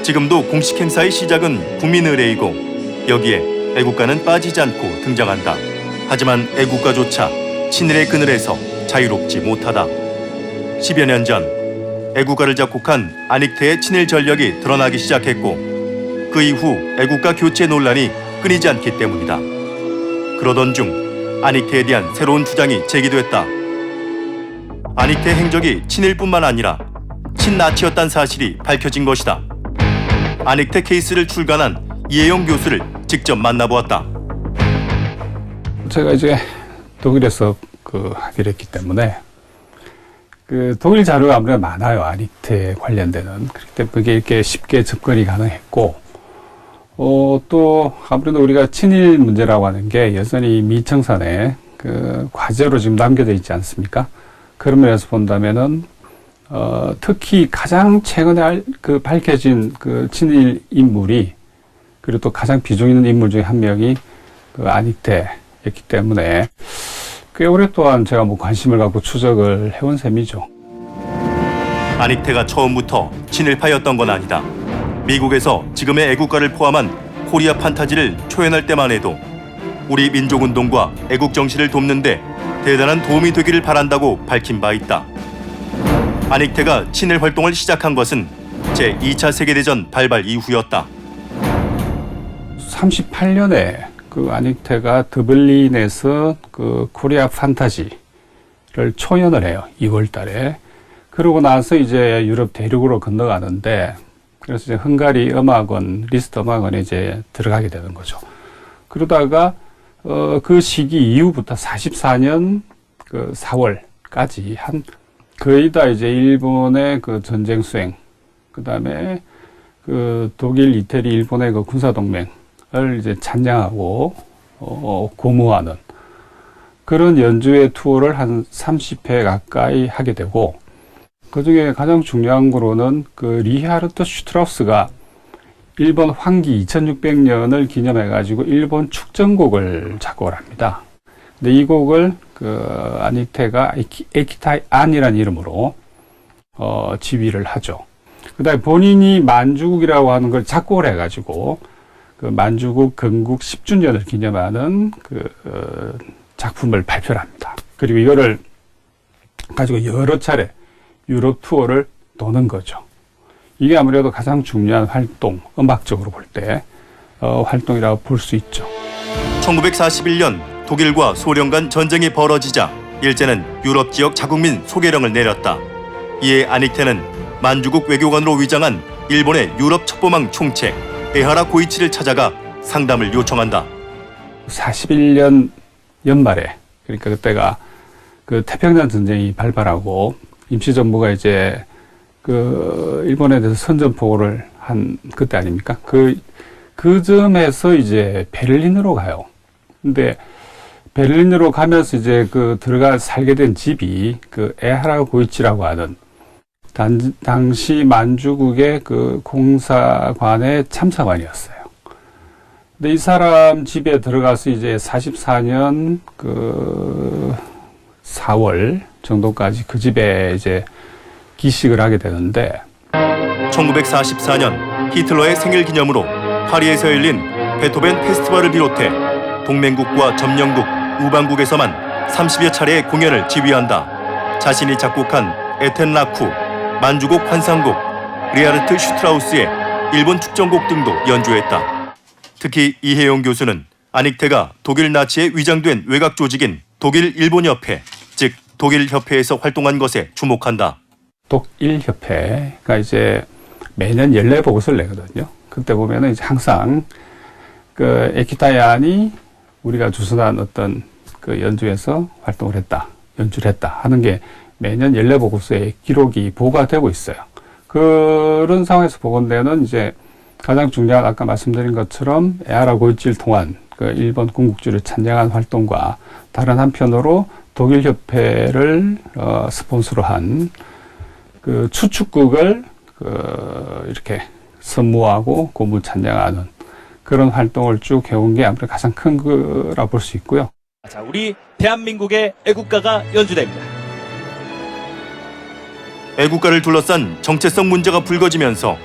지금도 공식 행사의 시작은 국민의례이고 여기에 애국가는 빠지지 않고 등장한다. 하지만 애국가조차 친일의 그늘에서 자유롭지 못하다. 10여 년 전 애국가를 작곡한 안익태의 친일 전력이 드러나기 시작했고 그 이후 애국가 교체 논란이 끊이지 않기 때문이다. 그러던 중 안익태에 대한 새로운 주장이 제기됐다. 안익태 행적이 친일뿐만 아니라 친나치였다는 사실이 밝혀진 것이다. 안익태 케이스를 출간한 이혜영 교수를 직접 만나보았다. 제가 이제 독일에서 하기로 했기 때문에 독일 자료가 아무래도 많아요. 안익태에 관련되는. 그렇기 때문에 그게 이렇게 쉽게 접근이 가능했고, 또 아무래도 우리가 친일 문제라고 하는 게 여전히 미청산에 과제로 지금 남겨져 있지 않습니까? 그런 면에서 본다면은 특히 가장 최근에 밝혀진 친일 인물이, 그리고 또 가장 비중 있는 인물 중에 한 명이 안익태였기 때문에 꽤 오랫동안 제가 관심을 갖고 추적을 해온 셈이죠. 안익태가 처음부터 친일파였던 건 아니다. 미국에서 지금의 애국가를 포함한 코리아 판타지를 초연할 때만 해도 우리 민족운동과 애국정신을 돕는데 대단한 도움이 되기를 바란다고 밝힌 바 있다. 안익태가 친일 활동을 시작한 것은 제2차 세계대전 발발 이후였다. 38년에 안익태가 드블린에서 코리아 판타지를 초연을 해요. 2월 달에. 그러고 나서 이제 유럽 대륙으로 건너가는데, 그래서 이제 헝가리 음악원, 리스트 음악원에 이제 들어가게 되는 거죠. 그러다가, 그 시기 이후부터 44년 4월까지 거의 다 이제 일본의 전쟁 수행, 그 다음에 독일, 이태리, 일본의 군사동맹, 을 이제 찬양하고 고무하는 그런 연주회 투어를 한 30회 가까이 하게 되고, 그 중에 가장 중요한 거로는 리하르트 슈트라우스가 일본 황기 2600년을 기념해 가지고 일본 축전곡을 작곡을 합니다. 근데 이 곡을 안익태가 에키타이 안이라는 이름으로 지휘를 하죠. 그다음에 본인이 만주국이라고 하는 걸 작곡을 해 가지고 만주국 건국 10주년을 기념하는 작품을 발표를 합니다. 그리고 이거를 가지고 여러 차례 유럽 투어를 도는 거죠. 이게 아무래도 가장 중요한 활동, 음악적으로 볼 때 활동이라고 볼 수 있죠. 1941년 독일과 소련 간 전쟁이 벌어지자 일제는 유럽 지역 자국민 소개령을 내렸다. 이에 안익태는 만주국 외교관으로 위장한 일본의 유럽 첩보망 총책 에하라 고이치를 찾아가 상담을 요청한다. 41년 연말에, 그러니까 그때가 태평양 전쟁이 발발하고 임시정부가 이제 일본에 대해서 선전포고를 한 그때 아닙니까? 그 점에서 이제 베를린으로 가요. 근데 베를린으로 가면서 이제 들어가 살게 된 집이 에하라 고이치라고 하는 당시 만주국의 공사관의 참사관이었어요. 근데 이 사람 집에 들어가서 이제 44년 4월 정도까지 그 집에 이제 기식을 하게 되는데, 1944년 히틀러의 생일 기념으로 파리에서 열린 베토벤 페스티벌을 비롯해 동맹국과 점령국, 우방국에서만 30여 차례의 공연을 지휘한다. 자신이 작곡한 에텐라쿠, 만주국 환상곡, 리하르트 슈트라우스의 일본 축전곡 등도 연주했다. 특히 이혜영 교수는 안익태가 독일 나치에 위장된 외곽 조직인 독일-일본협회, 즉 독일협회에서 활동한 것에 주목한다. 독일협회가 이제 매년 연례 보고서를 내거든요. 그때 보면은 이제 항상 에키타얀이 우리가 주선한 어떤 연주에서 활동을 했다, 연주를 했다 하는 게 매년 연례 보고서에 기록이 보고가 되고 있어요. 그런 상황에서 복원되는 이제 가장 중요한 아까 말씀드린 것처럼 에하라 고이치를 통한 일본 군국주의를 찬양한 활동과 다른 한편으로 독일협회를 스폰서로 한 추축극을 이렇게 선무하고 고무 찬양하는 그런 활동을 쭉 해온 게 아무래도 가장 큰 거라 볼 수 있고요. 자, 우리 대한민국의 애국가가 연주됩니다. 애국가를 둘러싼 정체성 문제가 불거지면서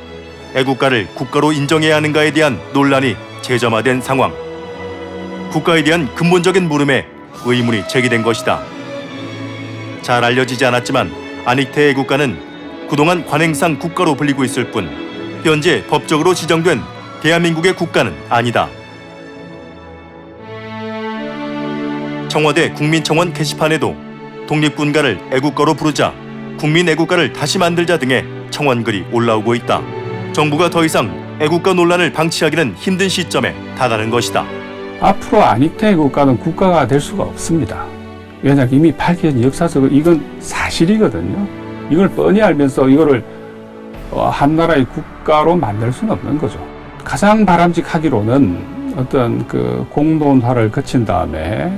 애국가를 국가로 인정해야 하는가에 대한 논란이 재점화된 상황. 국가에 대한 근본적인 물음에 의문이 제기된 것이다. 잘 알려지지 않았지만 안익태 애국가는 그동안 관행상 국가로 불리고 있을 뿐 현재 법적으로 지정된 대한민국의 국가는 아니다. 청와대 국민청원 게시판에도 독립군가를 애국가로 부르자 국민애국가를 다시 만들자 등의 청원글이 올라오고 있다. 정부가 더 이상 애국가 논란을 방치하기는 힘든 시점에 다다른 것이다. 앞으로 안익태 애국가는 국가가 될 수가 없습니다. 왜냐하면 이미 밝혀진 역사적으로 이건 사실이거든요. 이걸 뻔히 알면서 이거를 한 나라의 국가로 만들 수는 없는 거죠. 가장 바람직하기로는 어떤 그 공론화를 거친 다음에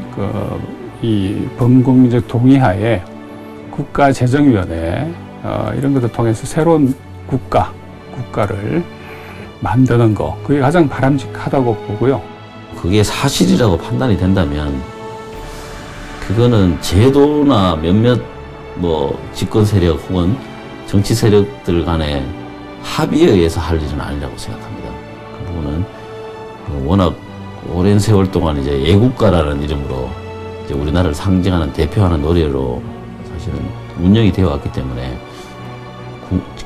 이 범국민적 동의하에 국가재정위원회 이런 것을 통해서 새로운 국가를 만드는 거, 그게 가장 바람직하다고 보고요. 그게 사실이라고 판단이 된다면 그거는 제도나 몇몇 집권 세력 혹은 정치 세력들 간의 합의에 의해서 할 일은 아니라고 생각합니다. 그 부분은 워낙 오랜 세월 동안 이제 애국가라는 이름으로 이제 우리나라를 상징하는 대표하는 노래로 사실은 운영이 되어 왔기 때문에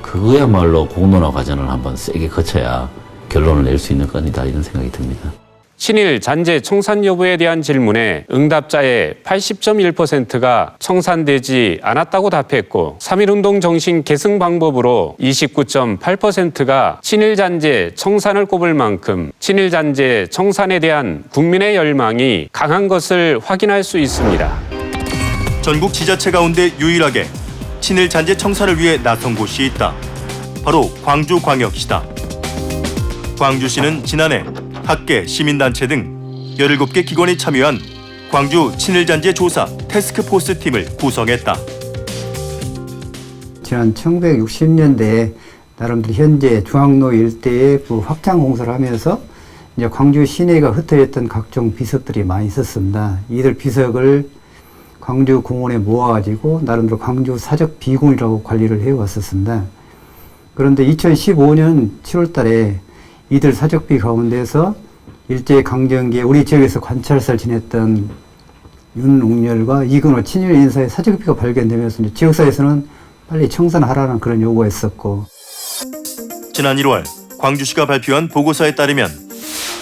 그거야말로 공론화 과정을 한번 세게 거쳐야 결론을 낼 수 있는 건이다 이런 생각이 듭니다. 친일 잔재 청산 여부에 대한 질문에 응답자의 80.1%가 청산되지 않았다고 답했고 3.1운동 정신 계승 방법으로 29.8%가 친일 잔재 청산을 꼽을 만큼 친일 잔재 청산에 대한 국민의 열망이 강한 것을 확인할 수 있습니다. 전국 지자체 가운데 유일하게 친일 잔재 청산을 위해 나선 곳이 있다. 바로 광주광역시다. 광주시는 지난해 학계, 시민단체 등 17개 기관이 참여한 광주 친일잔재 조사 태스크포스 팀을 구성했다. 지난 1960년대에 나름대로 현재 중앙로 일대에 그 확장 공사를 하면서 이제 광주 시내가 흩어졌던 각종 비석들이 많이 있었습니다. 이들 비석을 광주 공원에 모아가지고 나름대로 광주 사적 비공이라고 관리를 해왔었습니다. 그런데 2015년 7월 달에 이들 사적비 가운데서 일제강점기에 우리 지역에서 관찰사를 지냈던 윤옥렬과 이근호 친일 인사의 사적비가 발견되면서 이제 지역사회에서는 빨리 청산하라는 그런 요구가 있었고, 지난 1월 광주시가 발표한 보고서에 따르면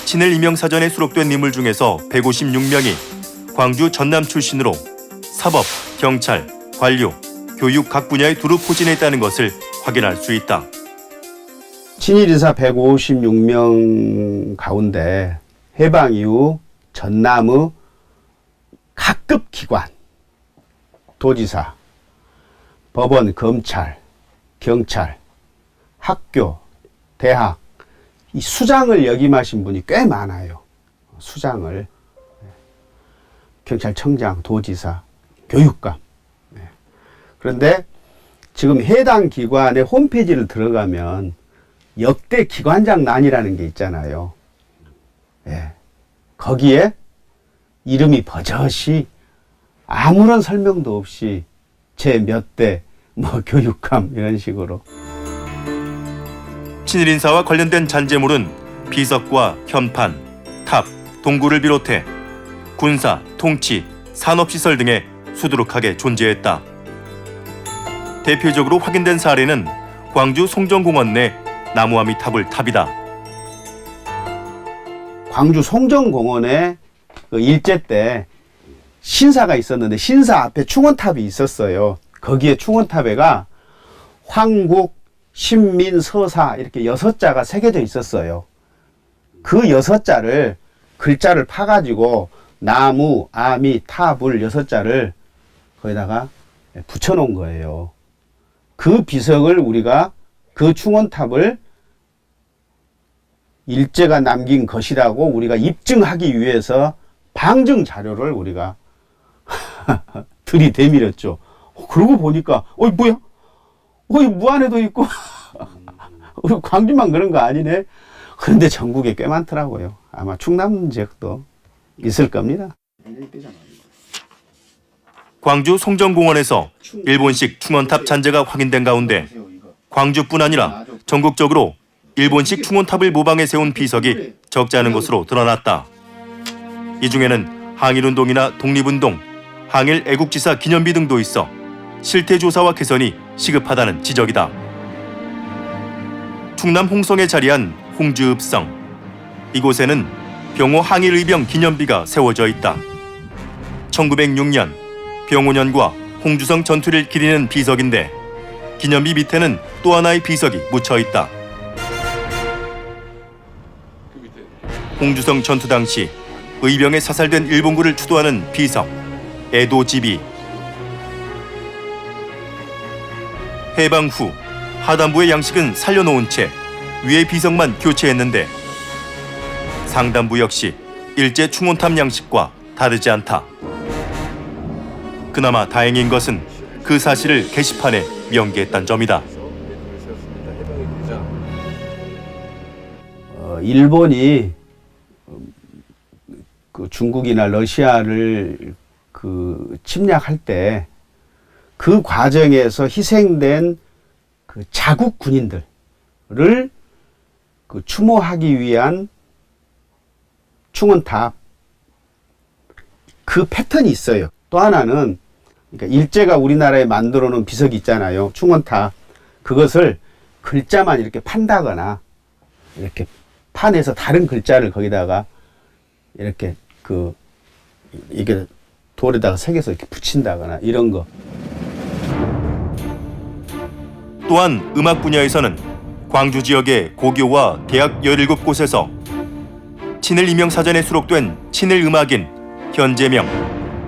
친일 이명사전에 수록된 인물 중에서 156명이 광주 전남 출신으로 사법, 경찰, 관료, 교육 각 분야에 두루 포진해 있다는 것을 확인할 수 있다. 친일인사 156명 가운데 해방 이후 전남의 각급 기관, 도지사, 법원, 검찰, 경찰, 학교, 대학, 이 수장을 역임하신 분이 꽤 많아요. 수장을. 경찰청장, 도지사, 교육감. 그런데 지금 해당 기관의 홈페이지를 들어가면 역대 기관장난이라는 게 있잖아요. 거기에 이름이 버젓이 아무런 설명도 없이 제 몇 대, 교육감 이런 식으로. 친일 인사와 관련된 잔재물은 비석과 현판, 탑, 동굴을 비롯해 군사, 통치, 산업시설 등에 수두룩하게 존재했다. 대표적으로 확인된 사례는 광주 송정공원 내 나무아미탑을 탑이다. 광주 송정공원에 그 일제 때 신사가 있었는데 신사 앞에 충원탑이 있었어요. 거기에 충원탑에가 황국, 신민, 서사 이렇게 6자가 새겨져 있었어요. 그 6자를 글자를 파가지고 나무, 아미, 탑을 6자를 거기다가 붙여놓은 거예요. 그 비석을 우리가 그 충원탑을 일제가 남긴 것이라고 우리가 입증하기 위해서 방증 자료를 우리가 들이대밀었죠. 그러고 보니까 뭐야? 무안에도 있고 우리 광주만 그런 거 아니네. 그런데 전국에 꽤 많더라고요. 아마 충남 지역도 있을 겁니다. 광주 송정공원에서 일본식 충원탑 잔재가 확인된 가운데 광주뿐 아니라 전국적으로 일본식 충원탑을 모방해 세운 비석이 적지 않은 것으로 드러났다. 이 중에는 항일운동이나 독립운동, 항일 애국지사 기념비 등도 있어 실태조사와 개선이 시급하다는 지적이다. 충남 홍성에 자리한 홍주읍성. 이곳에는 병호 항일의병 기념비가 세워져 있다. 1906년 병호년과 홍주성 전투를 기리는 비석인데 기념비 밑에는 또 하나의 비석이 묻혀 있다. 홍주성 전투 당시 의병에 사살된 일본군을 추도하는 비석, 에도지비. 해방 후 하단부의 양식은 살려놓은 채 위의 비석만 교체했는데 상단부 역시 일제 충원탑 양식과 다르지 않다. 그나마 다행인 것은 그 사실을 게시판에 명기했단 점이다. 일본이 그 중국이나 러시아를 그 침략할 때 그 과정에서 희생된 그 자국 군인들을 그 추모하기 위한 충원탑 그 패턴이 있어요. 또 하나는 그러니까 일제가 우리나라에 만들어 놓은 비석이 있잖아요. 충원탑. 그것을 글자만 이렇게 판다거나 이렇게 판에서 다른 글자를 거기다가 이렇게 이게 돌에다가 새겨서 이렇게 붙인다거나 이런 거. 또한 음악 분야에서는 광주 지역의 고교와 대학 17곳에서 친일 이명사전에 수록된 친일 음악인 현재명,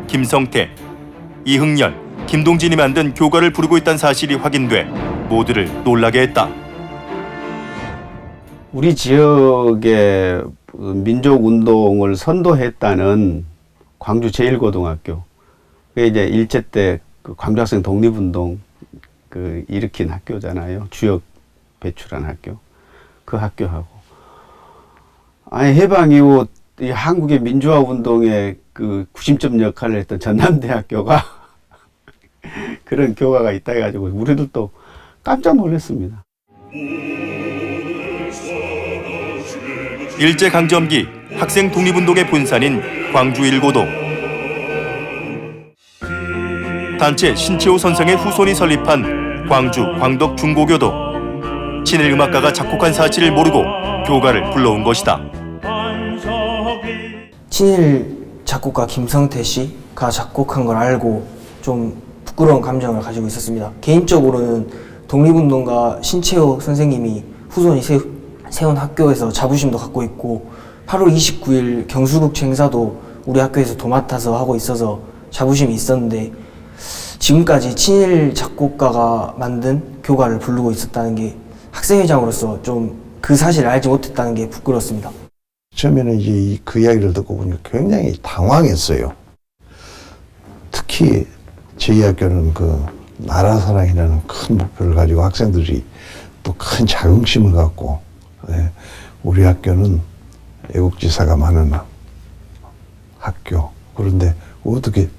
김성태, 이흥렬, 김동진이 만든 교가를 부르고 있다는 사실이 확인돼 모두를 놀라게 했다. 우리 지역의 민족운동을 선도했다는 광주 제1고등학교, 그게 이제 일제 때 그 광주학생 독립운동 일으킨 학교잖아요. 주역 배출한 학교. 그 학교하고. 해방 이후 이 한국의 민주화 운동에 그 구심점 역할을 했던 전남대학교가 그런 교가가 있다 해가지고 우리들도 깜짝 놀랐습니다. 일제강점기 학생 독립운동의 본산인 광주 일고도. 단체 신채호 선생의 후손이 설립한 광주 광덕중고교도 친일 음악가가 작곡한 사실을 모르고 교가를 불러온 것이다. 친일 작곡가 김성태 씨가 작곡한 걸 알고 좀 부끄러운 감정을 가지고 있었습니다. 개인적으로는 독립운동가 신채호 선생님이 후손이 세운 학교에서 자부심도 갖고 있고 8월 29일 경수국체 행사도 우리 학교에서 도맡아서 하고 있어서 자부심이 있었는데 지금까지 친일 작곡가가 만든 교가를 부르고 있었다는 게 학생회장으로서 좀 그 사실을 알지 못했다는 게 부끄럽습니다. 처음에는 이제 그 이야기를 듣고 보니까 굉장히 당황했어요. 특히 저희 학교는 그 나라사랑이라는 큰 목표를 가지고 학생들이 또 큰 자긍심을 갖고 우리 학교는 애국지사가 많은 학교. 그런데 어떻게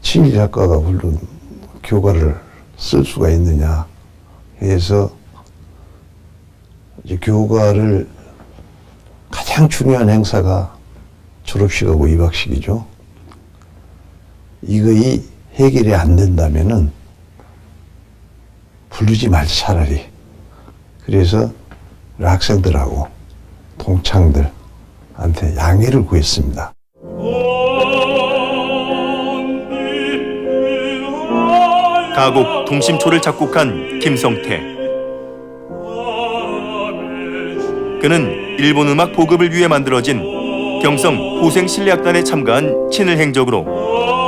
친일 작가가 부른 교가를 쓸 수가 있느냐 해서 이제 교가를 가장 중요한 행사가 졸업식하고 입학식이죠. 이거이 해결이 안 된다면은 부르지 말자 차라리. 그래서 학생들하고 동창들한테 양해를 구했습니다. 가곡 동심초를 작곡한 김성태. 그는 일본 음악 보급을 위해 만들어진 경성 호생실내악단에 참가한 친일 행적으로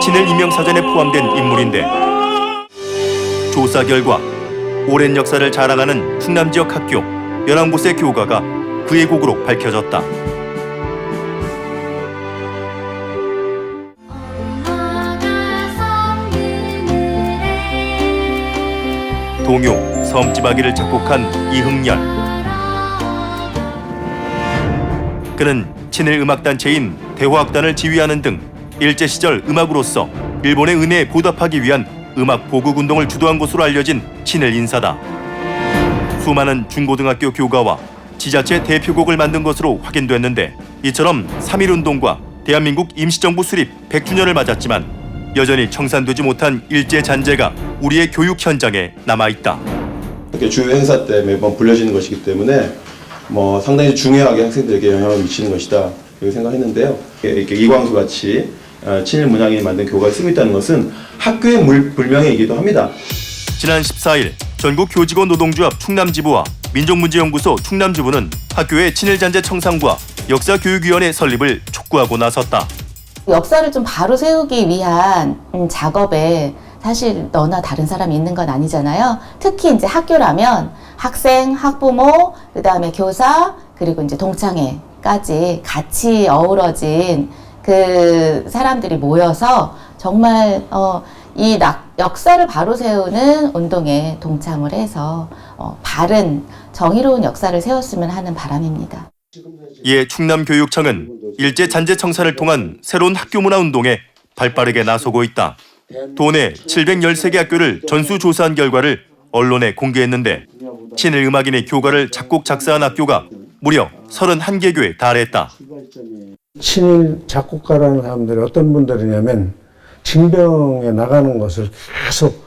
친일 이명사전에 포함된 인물인데 조사 결과 오랜 역사를 자랑하는 충남 지역 학교 11곳의 교가가 그의 곡으로 밝혀졌다. 동요 섬지박이를 작곡한 이흥렬. 그는 친일 음악단체인 대화악단을 지휘하는 등 일제시절 음악으로서 일본의 은혜에 보답하기 위한 음악 보국운동을 주도한 것으로 알려진 친일 인사다. 수많은 중고등학교 교가와 지자체 대표곡을 만든 것으로 확인됐는데, 이처럼 3.1운동과 대한민국 임시정부 수립 100주년을 맞았지만 여전히 청산되지 못한 일제 잔재가 우리의 교육 현장에 남아있다. 이렇게 주요 행사 때 매번 불려지는 것이기 때문에 상당히 중요하게 학생들에게 영향을 미치는 것이다 이렇게 생각했는데요. 이렇게 이광수 같이 친일 문양이 만든 교과를 쓰고 있다는 것은 학교의 불명예이기도 합니다. 지난 14일 전국 교직원 노동조합 충남지부와 민족문제연구소 충남지부는 학교의 친일잔재 청산과 역사교육위원회 설립을 촉구하고 나섰다. 역사를 좀 바로 세우기 위한 작업에 사실 너나 다른 사람이 있는 건 아니잖아요. 특히 이제 학교라면 학생, 학부모, 그다음에 교사, 그리고 이제 동창회까지 같이 어우러진 그 사람들이 모여서 정말 이 역사를 바로 세우는 운동에 동참을 해서 바른 정의로운 역사를 세웠으면 하는 바람입니다. 이에 충남교육청은 일제 잔재 청산을 통한 새로운 학교 문화 운동에 발빠르게 나서고 있다. 도내 713개 학교를 전수조사한 결과를 언론에 공개했는데 친일 음악인의 교과를 작곡 작사한 학교가 무려 31개교에 달했다. 친일 작곡가라는 사람들이 어떤 분들이냐면 징병에 나가는 것을 계속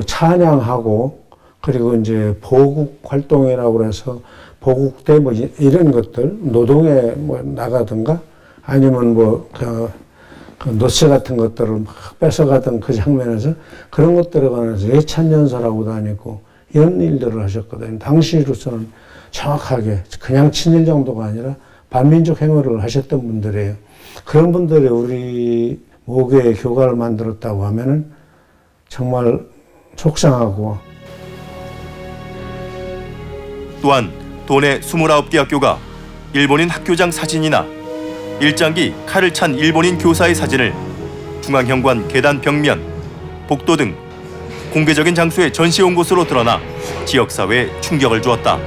찬양하고, 그리고 이제 보국 활동이라고 해서 보국대 이런 것들, 노동에 나가든가 아니면 그 노체 같은 것들을 막 뺏어가던 그 장면에서 그런 것들에 관해서 예찬연설하고 다니고 이런 일들을 하셨거든요. 당시로서는 정확하게 그냥 친일 정도가 아니라 반민족 행위를 하셨던 분들이에요. 그런 분들이 우리 모교의 교과를 만들었다고 하면은 정말 속상하고. 또한 도내 29개 학교가 일본인 학교장 사진이나 일장기 칼을 찬 일본인 교사의 사진을 중앙현관 계단 벽면, 복도 등 공개적인 장소에 전시해온 것으로 드러나 지역사회에 충격을 주었다.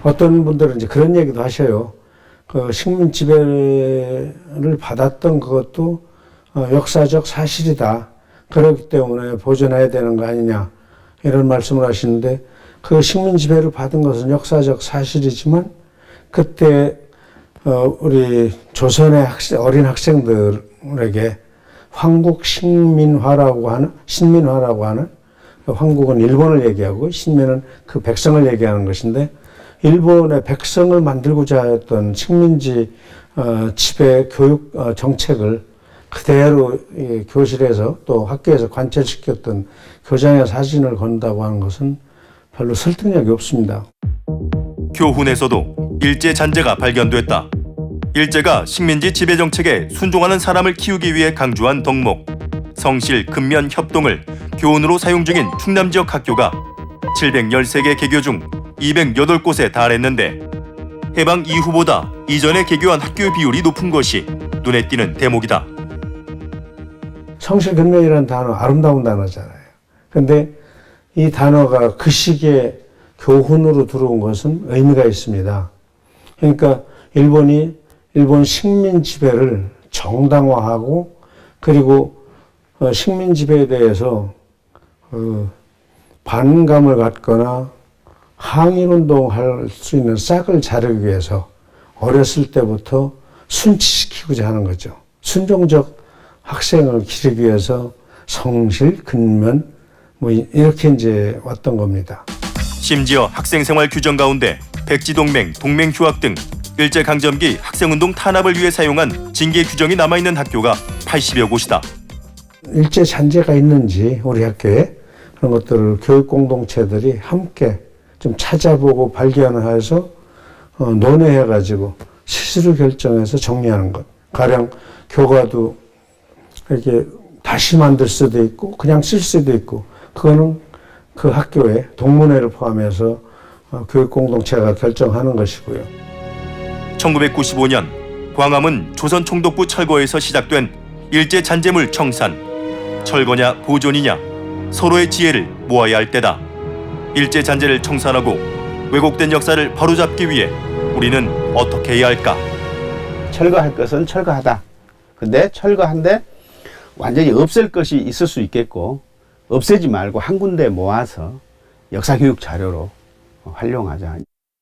어떤 분들은 이제 그런 얘기도 하셔요. 그 식민 지배를 받았던 그것도 역사적 사실이다. 그렇기 때문에 보존해야 되는 거 아니냐 이런 말씀을 하시는데, 그 식민 지배를 받은 것은 역사적 사실이지만 그때 우리 조선의 어린 학생들에게 황국 신민화라고 하는 황국은 일본을 얘기하고 신민은 그 백성을 얘기하는 것인데, 일본의 백성을 만들고자 했던 식민지 지배 교육 정책을 그대로 교실에서 또 학교에서 관철시켰던 교장의 사진을 건다고 하는 것은 별로 설득력이 없습니다. 교훈에서도 일제 잔재가 발견됐다. 일제가 식민지 지배 정책에 순종하는 사람을 키우기 위해 강조한 덕목, 성실, 근면, 협동을 교훈으로 사용 중인 충남 지역 학교가 713개 개교 중 208곳에 달했는데, 해방 이후보다 이전에 개교한 학교 비율이 높은 것이 눈에 띄는 대목이다. 성실, 근면이라는 단어 아름다운 단어잖아요. 근데 이 단어가 그 시기에 교훈으로 들어온 것은 의미가 있습니다. 그러니까 일본 식민 지배를 정당화하고, 그리고 식민 지배에 대해서 반감을 갖거나 항일운동할 수 있는 싹을 자르기 위해서 어렸을 때부터 순치시키고자 하는 거죠. 순종적 학생을 기르기 위해서 성실, 근면 이렇게 이제 왔던 겁니다. 심지어 학생생활 규정 가운데 백지동맹, 동맹휴학 등 일제강점기 학생운동 탄압을 위해 사용한 징계 규정이 남아있는 학교가 80여 곳이다. 일제 잔재가 있는지 우리 학교에 그런 것들을 교육공동체들이 함께 좀 찾아보고 발견을 해서 논의해가지고 스스로 결정해서 정리하는 것. 가령 교과도 이렇게 다시 만들 수도 있고 그냥 쓸 수도 있고, 그거는 그 학교에 동문회를 포함해서 교육공동체가 결정하는 것이고요. 1995년 광화문 조선총독부 철거에서 시작된 일제 잔재물 청산. 철거냐 보존이냐 서로의 지혜를 모아야 할 때다. 일제 잔재를 청산하고 왜곡된 역사를 바로잡기 위해 우리는 어떻게 해야 할까? 철거할 것은 철거하다. 근데 철거한데 완전히 없앨 것이 있을 수 있겠고, 없애지 말고 한 군데 모아서 역사교육 자료로 활용하자.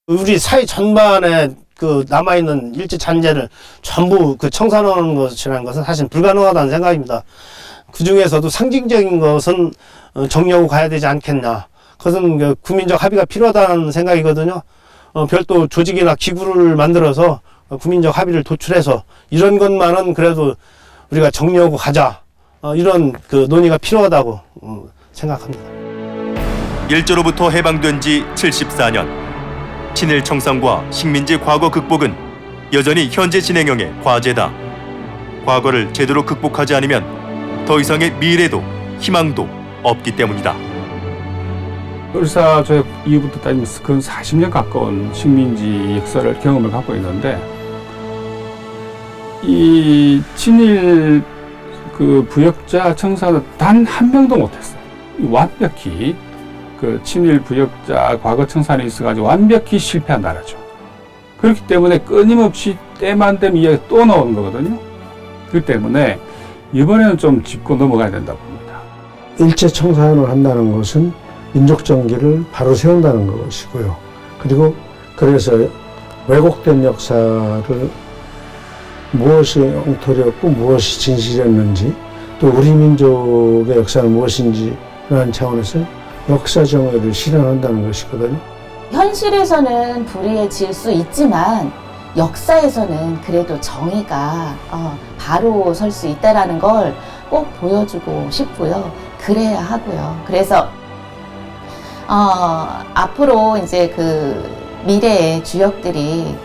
우리 사회 전반에 그 남아있는 일제 잔재를 전부 그 청산하는 것이라는 것은 사실 불가능하다는 생각입니다. 그 중에서도 상징적인 것은 정리하고 가야 되지 않겠나. 그것은 그 국민적 합의가 필요하다는 생각이거든요. 별도 조직이나 기구를 만들어서 국민적 합의를 도출해서 이런 것만은 그래도 우리가 정리하고 가자. 이런 그 논의가 필요하다고 생각합니다. 일제로부터 해방된 지 74년. 친일 청산과 식민지 과거 극복은 여전히 현재 진행형의 과제다. 과거를 제대로 극복하지 않으면 더 이상의 미래도 희망도 없기 때문이다. 을사조약 이후부터 따지면 근 40년 가까운 식민지 역사를 경험을 갖고 있는데 이 친일 그 부역자 청산은 단 한 명도 못했어요. 완벽히 그 친일 부역자 과거 청산에 있어가지고 완벽히 실패한 나라죠. 그렇기 때문에 끊임없이 때만 되면 이야기 또 나오는 거거든요. 그렇기 때문에 이번에는 좀 짚고 넘어가야 된다고 봅니다. 일제 청산을 한다는 것은 민족 정기를 바로 세운다는 것이고요. 그리고 그래서 왜곡된 역사를 무엇이 엉터리였고 무엇이 진실이었는지 또 우리 민족의 역사는 무엇인지라는 차원에서 역사 정의를 실현한다는 것이거든요. 현실에서는 불의해질 수 있지만 역사에서는 그래도 정의가 바로 설 수 있다라는 걸 꼭 보여주고 싶고요. 그래야 하고요. 그래서 앞으로 이제 그 미래의 주역들이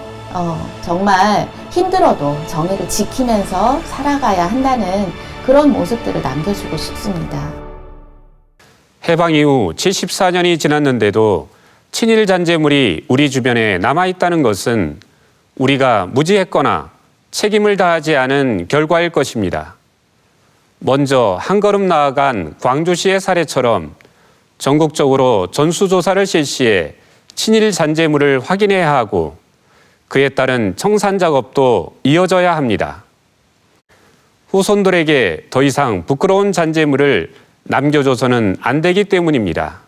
정말 힘들어도 정의를 지키면서 살아가야 한다는 그런 모습들을 남겨주고 싶습니다. 해방 이후 74년이 지났는데도 친일 잔재물이 우리 주변에 남아있다는 것은 우리가 무지했거나 책임을 다하지 않은 결과일 것입니다. 먼저 한 걸음 나아간 광주시의 사례처럼 전국적으로 전수조사를 실시해 친일 잔재물을 확인해야 하고 그에 따른 청산 작업도 이어져야 합니다. 후손들에게 더 이상 부끄러운 잔재물을 남겨줘서는 안 되기 때문입니다.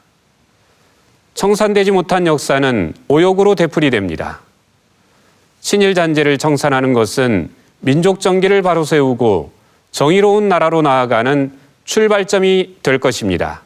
청산되지 못한 역사는 오욕으로 되풀이됩니다. 친일 잔재를 청산하는 것은 민족 정기를 바로 세우고 정의로운 나라로 나아가는 출발점이 될 것입니다.